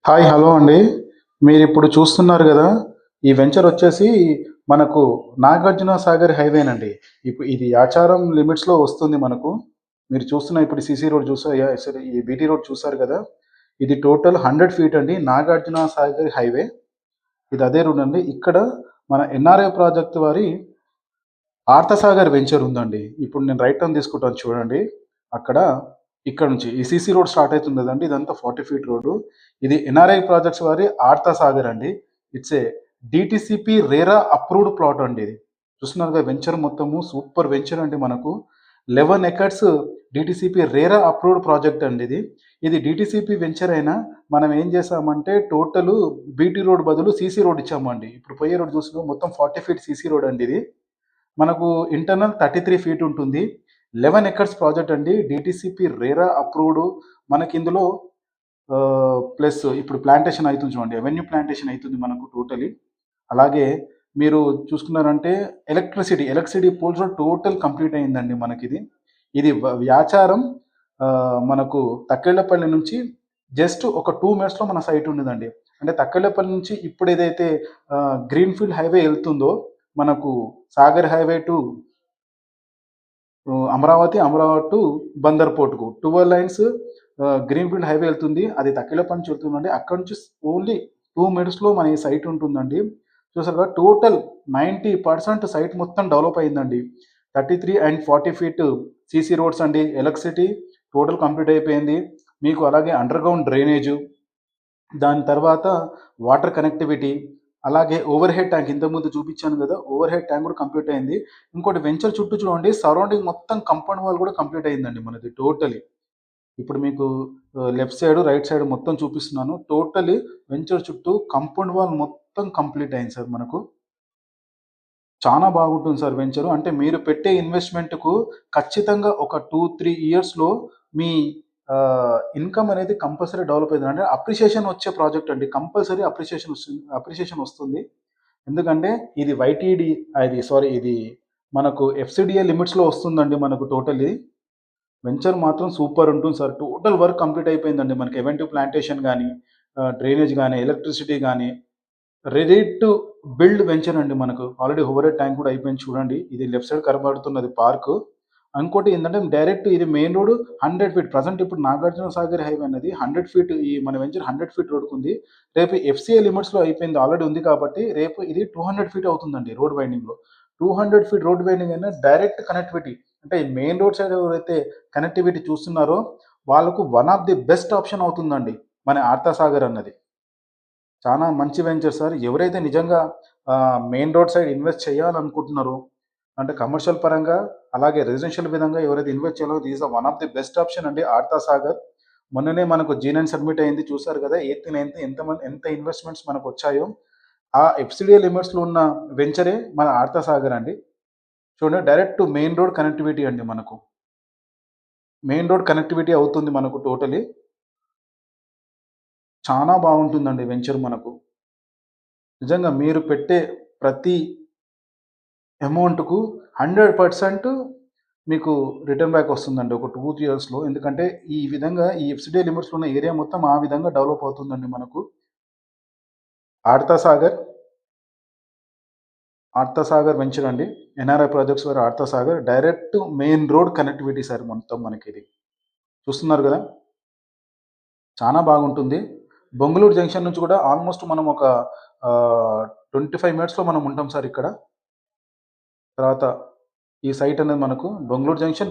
Hi hello అండి. మీరిప్పుడు చూస్తున్నారు గదా! ఈ వెంచర్ వచ్చేసి మనకు నాగార్జున సాగర్ హైవేనండి. ఇది యాచారం లిమిట్స్‌లో వస్తుంది మనకు. మీరు చూస్తున్న ఇప్పుడు సీసీ రోడ్ సారీ ఈ బీటీ రోడ్ చూసారు గదా! ఇది టోటల్ 100 ఫీట్ అండి. నాగార్జున సాగర్ హైవే. ఇది అదే రోడ్ అండి. ఇక్కడ మన ఎన్ఆర్ఐ ప్రాజెక్ట్ వారి ఆర్తసాగర్ వెంచర్ ఉందండి. ఇప్పుడు నేను రైట్ టర్న్ తీసుకుంటాను చూడండి. అక్కడ ఇక్కడ నుంచి ఈ సీసీ రోడ్ స్టార్ట్ అవుతుంది కదండీ! ఇదంతా 40 ఫీట్ రోడ్డు. ఇది ఎన్ఆర్ఐ ప్రాజెక్ట్స్ వారి ఆర్తసాగర్ అండి. It's a DTCP RERA approved plot అండి ఇది. చూస్తున్నారుగా వెంచర్ మొత్తము సూపర్ వెంచర్ అండి మనకు. 11 acres DTCP RERA approved project అండి ఇది. ఇది డీటీసీపీ వెంచర్ అయినా మనం ఏం చేసామంటే టోటలు బీటీ రోడ్ బదులు సీసీ రోడ్ ఇచ్చామండి. ఇప్పుడు పోయే రోడ్ చూస్తున్నాం మొత్తం 40 ఫీట్ సీసీ రోడ్ అండి ఇది. మనకు ఇంటర్నల్ 33 ఫీట్ ఉంటుంది. 11 ఎకర్స్ ప్రాజెక్ట్ అండి. DTCP RERA approved. మనకిందులో ప్లస్ ఇప్పుడు ప్లాంటేషన్ అయితుంది చూడండి. అవెన్యూ ప్లాంటేషన్ అయితుంది మనకు టోటలీ. అలాగే మీరు చూసుకున్నారంటే ఎలక్ట్రిసిటీ పోల్స్ కూడా టోటల్ కంప్లీట్ అయిందండి మనకిది. ఇది వ్యాచారం మనకు తక్కెళ్ళపల్లి నుంచి జస్ట్ ఒక 2 మినిట్స్‌లో మన సైట్ ఉన్నదండి. అంటే తక్కెళ్ళపల్లి నుంచి ఇప్పుడు ఏదైతే గ్రీన్‌ఫీల్డ్ హైవే ఎళ్తుందో మనకు Sagar highway to Amaravati to Bandar పోర్ట్‌కు 12 లైన్స్ గ్రీన్‌ఫీల్డ్ హైవే ఎళ్తుంది. అది తక్కెళ్ళపల్లి నుంచి వెళ్తుందండి. అక్కడి నుంచి ఓన్లీ 2 మినిట్స్‌లో మన ఈ సైట్ ఉంటుందండి. చూసారు కదా! టోటల్ 90% సైట్ మొత్తం డెవలప్ అయిందండి. 33 అండ్ 40 ఫీట్ సీసీ రోడ్స్ అండి. ఎలక్ట్రిసిటీ టోటల్ కంప్లీట్ అయిపోయింది. మీకు అలాగే అండర్‌గ్రౌండ్ డ్రైనేజు, దాని తర్వాత వాటర్ కనెక్టివిటీ, అలాగే ఓవర్ హెడ్ ట్యాంక్ ఇంతకుముందు చూపించాను కదా! ఓవర్ హెడ్ ట్యాంక్ కూడా కంప్లీట్ అయింది. ఇంకోటి వెంచర్ చుట్టూ చూడండి సరౌండింగ్ మొత్తం కాంపౌండ్ వాల్ కూడా కంప్లీట్ అయిందండి మనది టోటలీ. ఇప్పుడు మీకు లెఫ్ట్ సైడ్, రైట్ సైడ్ మొత్తం చూపిస్తున్నాను. టోటలీ వెంచర్ చుట్టూ కాంపౌండ్ వాల్ మొత్తం కంప్లీట్ అయింది సార్ మనకు. చానా బాగుంటుంది సార్ వెంచరు. అంటే మీరు పెట్టే ఇన్వెస్ట్‌మెంట్‌కు ఖచ్చితంగా ఒక 2, 3 ఇయర్స్‌లో మీ ఇన్‌కమ్ అనేది కంపల్సరీ డెవలప్ అయితది. అంటే అప్రిషియేషన్ వచ్చే ప్రాజెక్ట్ అండి. కంపల్సరీ అప్రిషియేషన్ వస్తుంది. ఎందుకంటే ఇది వైటీడీ ఇది మనకు ఎఫ్‌సీడీఏ లిమిట్స్‌లో వస్తుందండి మనకు టోటల్లీ. వెంచర్ మాత్రం సూపర్ ఉంటుంది సార్. టోటల్ వర్క్ కంప్లీట్ అయిపోయిందండి. మనకి ఎవెంటివ్ ప్లాంటేషన్ గాని, డ్రైనేజ్ గాని, ఎలక్ట్రిసిటీ గాని రెడీ టు బిల్డ్ వెంచర్ అండి మనకు. ఆల్రెడీ ఓవర్ ట్యాంక్ కూడా అయిపోయింది చూడండి. ఇది లెఫ్ట్ సైడ్ కనబడుతున్నది పార్కు. ఇంకోటి ఏందంటే డైరెక్ట్ ఇది మెయిన్ రోడ్ 100 ఫీట్. ప్రెజెంట్ ఇప్పుడు నాగార్జున సాగర్ హైవే అనేది 100 ఫీట్ ఈ మన వెంచర్ 100 ఫీట్ రోడ్‌కుంది. రేపు ఎఫ్‌సీఏ లిమిట్స్‌లో అయిపోయింది. ఆల్రెడీ ఉంది కాబట్టి రేపు ఇది 200 ఫీట్ అవుతుందండి రోడ్ వైండింగ్‌లో. 200 ఫీట్ రోడ్ వైండింగ్ అయినా డైరెక్ట్ కనెక్టివిటీ. అంటే మెయిన్ రోడ్ సైడ్ ఎవరైతే కనెక్టివిటీ చూస్తున్నారో వాళ్ళకు one of the best option అవుతుందండి మన ఆర్తసాగర్ అన్నది. చాలా మంచి వెంచర్ సార్. ఎవరైతే నిజంగా మెయిన్ రోడ్ సైడ్ ఇన్వెస్ట్ చేయాలనుకుంటున్నారో, అంటే కమర్షియల్ పరంగా, అలాగే రెసిడెన్షియల్ విధంగా ఎవరైతే ఇన్వెస్ట్ చేయాలో this one of the best option అండి ఆర్తసాగర్. మొన్ననే మనకు జీ9 సబ్మిట్ అయింది చూసారు కదా! 8th, 9th ఎంత ఇన్వెస్ట్‌మెంట్స్ మనకొచ్చాయో. ఆ ఎఫ్‌సీడీఏ లిమిట్స్‌లో ఉన్న వెంచరే మన ఆర్తసాగర్ అండి. చూడండి direct to main road connectivity అండి మనకు. మెయిన్ రోడ్ కనెక్టివిటీ అవుతుంది మనకు టోటలీ. చానా బాగుంటుందండి వెంచర్ మనకు. నిజంగా మీరు పెట్టే ప్రతి అమౌంట్‌కు 100% మీకు రిటర్న్ బ్యాక్ వస్తుందండి. ఒక 2, 3 ఇయర్స్‌లో. ఎందుకంటే ఈ విధంగా ఈ ఎఫ్‌సీడీఏ లిమిట్స్‌లో ఉన్న ఏరియా మొత్తం ఆ విధంగా డెవలప్ అవుతుందండి మనకు. ఆర్తసాగర్, ఆర్తసాగర్ వెంచర్ అండి. ఎన్ఆర్ఐ ప్రాజెక్ట్స్ వారి Arthasagar direct main road connectivity sir మొత్తం మనకిది. చూస్తున్నారు గదా! చానా బాగుంటుంది. బొంగులూరు జంక్షన్ నుంచి కూడా ఆల్‌మోస్ట్ మనం ఒక 25 మినిట్స్‌లో మనం ఉంటాం సార్ ఇక్కడ. తర్వాత ఈ సైట్ అనేది మనకు బొంగులూరు జంక్షన్